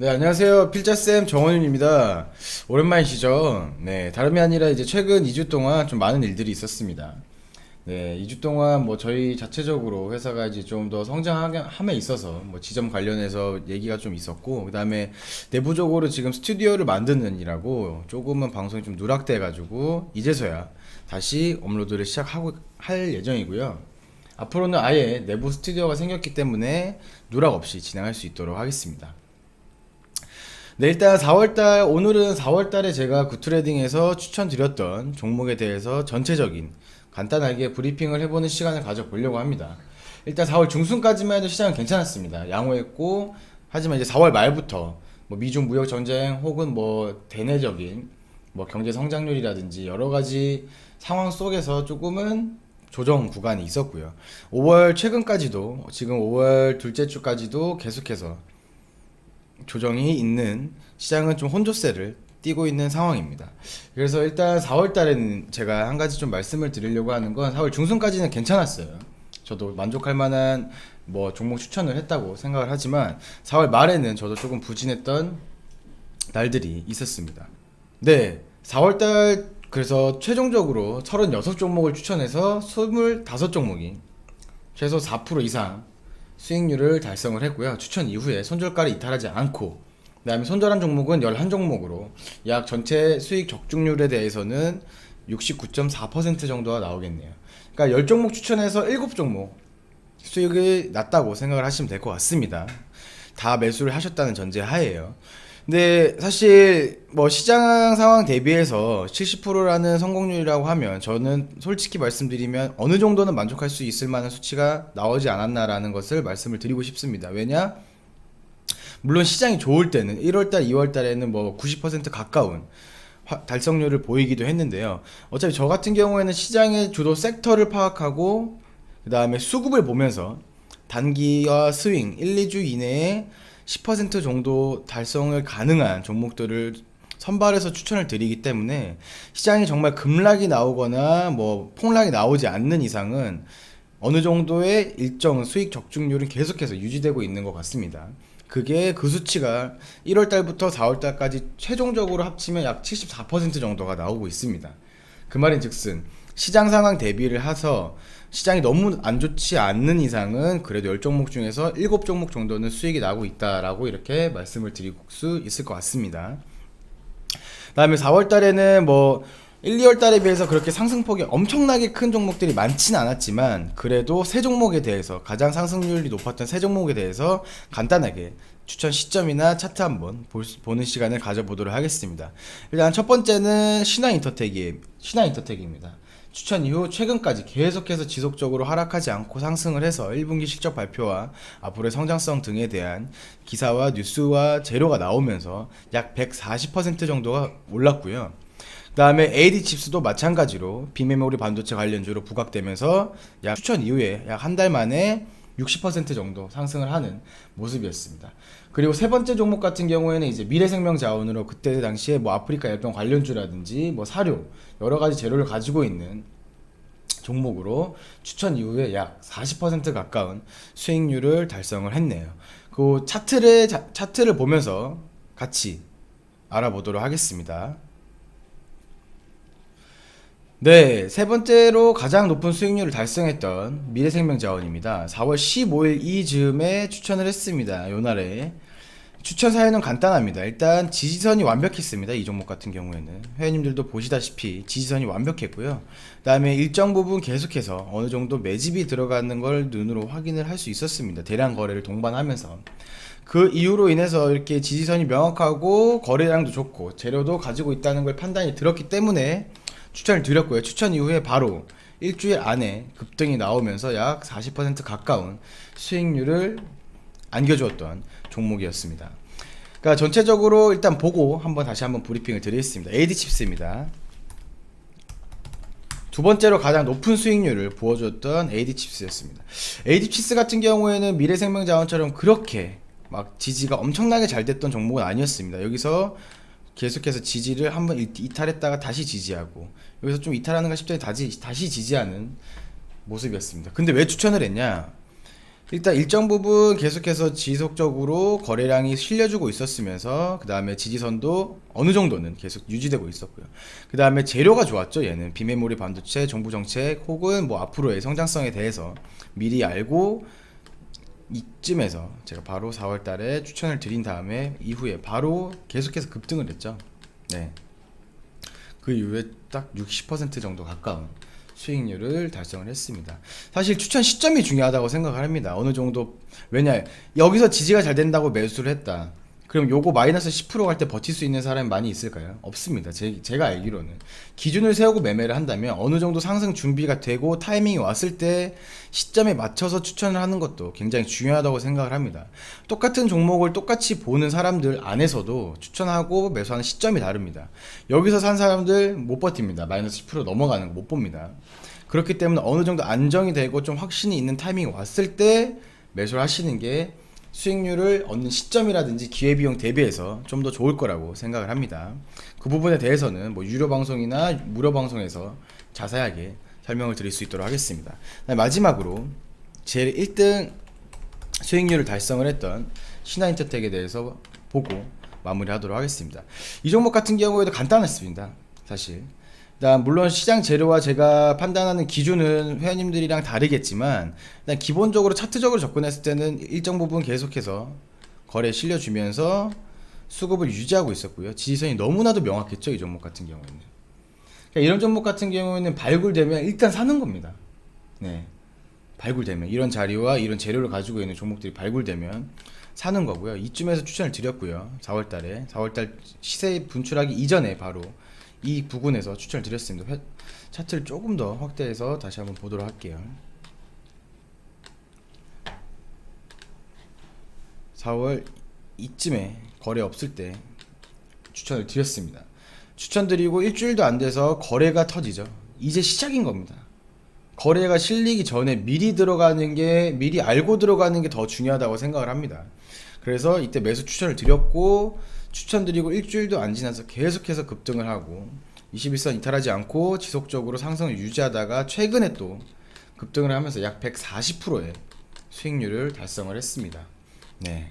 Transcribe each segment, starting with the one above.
네, 안녕하세요. 필자쌤 정원윤입니다. 오랜만이시죠? 네, 다름이 아니라 이제 최근 2주 동안 좀 많은 일들이 있었습니다. 네, 2주 동안 뭐 저희 자체적으로 회사가 이제 좀 더 성장함에 있어서 뭐 지점 관련해서 얘기가 좀 있었고, 그 다음에 내부적으로 지금 스튜디오를 만드는 일하고 조금은 방송이 좀 누락돼가지고 이제서야 다시 업로드를 시작하고 할 예정이고요. 앞으로는 아예 내부 스튜디오가 생겼기 때문에 누락 없이 진행할 수 있도록 하겠습니다. 네, 일단 4월달, 오늘은 4월달에 제가 굿트레딩에서 추천드렸던 종목에 대해서 전체적인 간단하게 브리핑을 해보는 시간을 가져보려고 합니다. 일단 4월 중순까지만 해도 시장은 괜찮았습니다. 양호했고, 하지만 이제 4월 말부터 뭐 미중 무역 전쟁 혹은 뭐 대내적인 뭐 경제 성장률이라든지 여러 가지 상황 속에서 조금은 조정 구간이 있었고요. 5월 최근까지도 지금 5월 둘째 주까지도 계속해서 조정이 있는 시장은 좀 혼조세를 띠고 있는 상황입니다. 그래서 일단 4월 달에는 제가 한 가지 좀 말씀을 드리려고 하는 건 4월 중순까지는 괜찮았어요. 저도 만족할 만한 뭐 종목 추천을 했다고 생각을 하지만 4월 말에는 저도 조금 부진했던 날들이 있었습니다. 네, 4월 달 그래서 최종적으로 36종목을 추천해서 25종목이 최소 4% 이상 수익률을 달성을 했고요. 추천 이후에 손절가를 이탈하지 않고, 그 다음에 손절한 종목은 11종목으로 약 전체 수익 적중률에 대해서는 69.4% 정도가 나오겠네요. 그러니까 10종목 추천해서 7종목 수익이 났다고 생각을 하시면 될 것 같습니다. 다 매수를 하셨다는 전제 하에요. 근데 사실 뭐 시장 상황 대비해서 70%라는 성공률이라고 하면 저는 솔직히 말씀드리면 어느 정도는 만족할 수 있을 만한 수치가 나오지 않았나라는 것을 말씀을 드리고 싶습니다. 왜냐? 물론 시장이 좋을 때는 1월달, 2월달에는 뭐 90% 가까운 달성률을 보이기도 했는데요. 어차피 저 같은 경우에는 시장의 주도 섹터를 파악하고 그 다음에 수급을 보면서 단기와 스윙 1, 2주 이내에 10% 정도 달성을 가능한 종목들을 선발해서 추천을 드리기 때문에 시장이 정말 급락이 나오거나 뭐 폭락이 나오지 않는 이상은 어느 정도의 일정 수익 적중률은 계속해서 유지되고 있는 것 같습니다. 그게 그 수치가 1월 달부터 4월 달까지 최종적으로 합치면 약 74% 정도가 나오고 있습니다. 그 말인 즉슨 시장 상황 대비를 해서 시장이 너무 안 좋지 않는 이상은 그래도 10종목 중에서 7종목 정도는 수익이 나고 있다라고 이렇게 말씀을 드릴 수 있을 것 같습니다. 다음에 4월 달에는 뭐 1, 2월 달에 비해서 그렇게 상승폭이 엄청나게 큰 종목들이 많지는 않았지만 그래도 세 종목에 대해서 가장 상승률이 높았던 세 종목에 대해서 간단하게 추천 시점이나 차트 한번 보는 시간을 가져보도록 하겠습니다. 일단 첫 번째는 신한인터텍입니다. 추천 이후 최근까지 계속해서 지속적으로 하락하지 않고 상승을 해서 1분기 실적 발표와 앞으로의 성장성 등에 대한 기사와 뉴스와 재료가 나오면서 약 140% 정도가 올랐고요. 그 다음에 AD칩스도 마찬가지로 비메모리 반도체 관련주로 부각되면서 약 추천 이후에 약 한 달 만에 60% 정도 상승을 하는 모습이었습니다. 그리고 세 번째 종목 같은 경우에는 이제 미래생명 자원으로 그때 당시에 뭐 아프리카 열병 관련주라든지 뭐 사료 여러 가지 재료를 가지고 있는 종목으로 추천 이후에 약 40% 가까운 수익률을 달성을 했네요. 그 차트를 보면서 같이 알아보도록 하겠습니다. 네, 세 번째로 가장 높은 수익률을 달성했던 미래생명자원입니다. 4월 15일 이즈음에 추천을 했습니다. 요날에. 추천 사유는 간단합니다. 일단 지지선이 완벽했습니다. 이 종목 같은 경우에는. 회원님들도 보시다시피 지지선이 완벽했고요. 그 다음에 일정 부분 계속해서 어느 정도 매집이 들어가는 걸 눈으로 확인을 할 수 있었습니다. 대량 거래를 동반하면서. 그 이유로 인해서 이렇게 지지선이 명확하고 거래량도 좋고 재료도 가지고 있다는 걸 판단이 들었기 때문에 추천을 드렸고요. 추천 이후에 바로 일주일 안에 급등이 나오면서 약 40% 가까운 수익률을 안겨주었던 종목이었습니다. 그러니까 전체적으로 일단 보고 다시 한번 브리핑을 드리겠습니다. AD칩스입니다. 두 번째로 가장 높은 수익률을 부어줬던 AD칩스였습니다. AD칩스 같은 경우에는 미래생명자원처럼 그렇게 막 지지가 엄청나게 잘 됐던 종목은 아니었습니다. 여기서 계속해서 지지를 한번 이탈했다가 다시 지지하고 여기서 좀 이탈하는가 싶더니 다시 지지하는 모습이었습니다. 근데 왜 추천을 했냐? 일단 일정 부분 계속해서 지속적으로 거래량이 실려주고 있었으면서 그 다음에 지지선도 어느 정도는 계속 유지되고 있었고요. 그 다음에 재료가 좋았죠. 얘는 비메모리 반도체, 정부 정책 혹은 뭐 앞으로의 성장성에 대해서 미리 알고 이쯤에서 제가 바로 4월 달에 추천을 드린 다음에 이후에 바로 계속해서 급등을 했죠. 네. 그 이후에 딱 60% 정도 가까운 수익률을 달성을 했습니다. 사실 추천 시점이 중요하다고 생각을 합니다. 어느 정도, 왜냐, 여기서 지지가 잘 된다고 매수를 했다. 그럼 요거 마이너스 10% 갈 때 버틸 수 있는 사람이 많이 있을까요? 없습니다. 제가 알기로는. 기준을 세우고 매매를 한다면 어느 정도 상승 준비가 되고 타이밍이 왔을 때 시점에 맞춰서 추천을 하는 것도 굉장히 중요하다고 생각을 합니다. 똑같은 종목을 똑같이 보는 사람들 안에서도 추천하고 매수하는 시점이 다릅니다. 여기서 산 사람들 못 버팁니다. 마이너스 10% 넘어가는 거 못 봅니다. 그렇기 때문에 어느 정도 안정이 되고 좀 확신이 있는 타이밍이 왔을 때 매수를 하시는 게 수익률을 얻는 시점이라든지 기회비용 대비해서 좀 더 좋을 거라고 생각을 합니다. 그 부분에 대해서는 뭐 유료 방송이나 무료 방송에서 자세하게 설명을 드릴 수 있도록 하겠습니다. 마지막으로 제일 1등 수익률을 달성을 했던 신한인터텍에 대해서 보고 마무리하도록 하겠습니다. 이 종목 같은 경우에도 간단했습니다. 사실 일단 물론 시장 재료와 제가 판단하는 기준은 회원님들이랑 다르겠지만 일단 기본적으로 차트적으로 접근했을 때는 일정 부분 계속해서 거래 실려주면서 수급을 유지하고 있었고요. 지지선이 너무나도 명확했죠. 이 종목 같은 경우에는. 그러니까 이런 종목 같은 경우에는 발굴되면 일단 사는 겁니다. 네, 발굴되면 이런 자리와 이런 재료를 가지고 있는 종목들이 발굴되면 사는 거고요. 이쯤에서 추천을 드렸고요. 4월달 시세 분출하기 이전에 바로 이 부분에서 추천을 드렸습니다. 차트를 조금 더 확대해서 다시 한번 보도록 할게요. 4월 이쯤에 거래 없을 때 추천을 드렸습니다. 추천드리고 일주일도 안 돼서 거래가 터지죠. 이제 시작인 겁니다. 거래가 실리기 전에 미리 알고 들어가는 게 더 중요하다고 생각을 합니다. 그래서 이때 매수 추천을 드렸고, 추천드리고 일주일도 안 지나서 계속해서 급등을 하고 21선 이탈하지 않고 지속적으로 상승을 유지하다가 최근에 또 급등을 하면서 약 140%의 수익률을 달성을 했습니다. 네.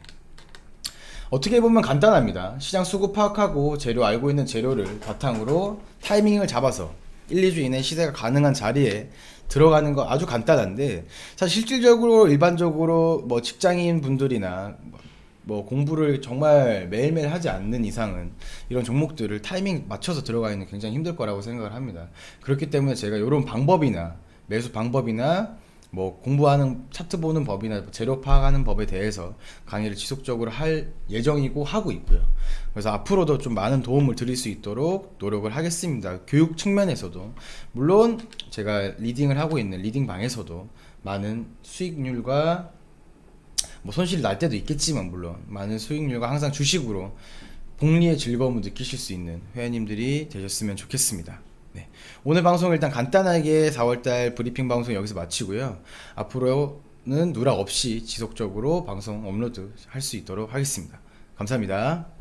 어떻게 보면 간단합니다. 시장 수급 파악하고 재료 알고 있는 재료를 바탕으로 타이밍을 잡아서 1, 2주 이내 시세가 가능한 자리에 들어가는 거 아주 간단한데, 사실 실질적으로 일반적으로 뭐 직장인 분들이나 뭐 공부를 정말 매일매일 하지 않는 이상은 이런 종목들을 타이밍 맞춰서 들어가기는 굉장히 힘들 거라고 생각을 합니다. 그렇기 때문에 제가 이런 방법이나 매수 방법이나 뭐 공부하는 차트 보는 법이나 재료 파악하는 법에 대해서 강의를 지속적으로 할 예정이고 하고 있고요. 그래서 앞으로도 좀 많은 도움을 드릴 수 있도록 노력을 하겠습니다. 교육 측면에서도 물론 제가 리딩을 하고 있는 리딩방에서도 많은 수익률과 뭐 손실이 날 때도 있겠지만 물론 많은 수익률과 항상 주식으로 복리의 즐거움을 느끼실 수 있는 회원님들이 되셨으면 좋겠습니다. 네. 오늘 방송 일단 간단하게 4월달 브리핑 방송 여기서 마치고요. 앞으로는 누락 없이 지속적으로 방송 업로드 할 수 있도록 하겠습니다. 감사합니다.